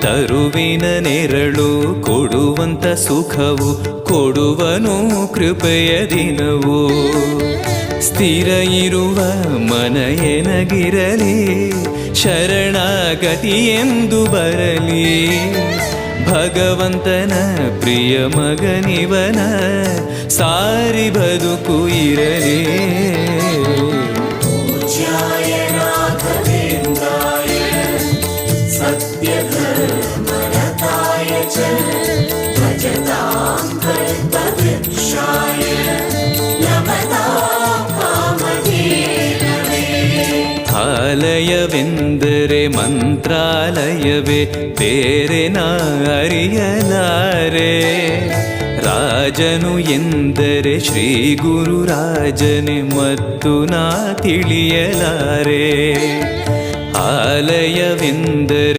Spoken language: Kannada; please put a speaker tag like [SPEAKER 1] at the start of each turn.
[SPEAKER 1] ತರುವಿನ ನೆರಳು ಕೊಡುವಂತ ಸುಖವು ಕೊಡುವನು ಕೃಪೆಯ ದಿನವು. ಸ್ಥಿರ ಇರುವ ಮನ ಎನಗಿರಲಿ ಶರಣಾಗತಿ ಎಂದು ಬರಲಿ. ಭಗವಂತನ ಪ್ರಿಯ ಮಗನಿವನ ಸಾರಿ ಬದುಕು ಇರಲಿ. ಆಲಯವೆಂದರೆ ಮಂತ್ರಾಲಯವೇ ಬೇರೆ ನಾ ಅರಿಯಲಾರೆ. ರಾಜನು ಎಂದರೆ ಶ್ರೀ ಗುರುರಾಜನೇ ಮತ್ತು ನಾ ತಿಳಿಯಲಾರೆ. ಆಲಯವೆಂದರೆ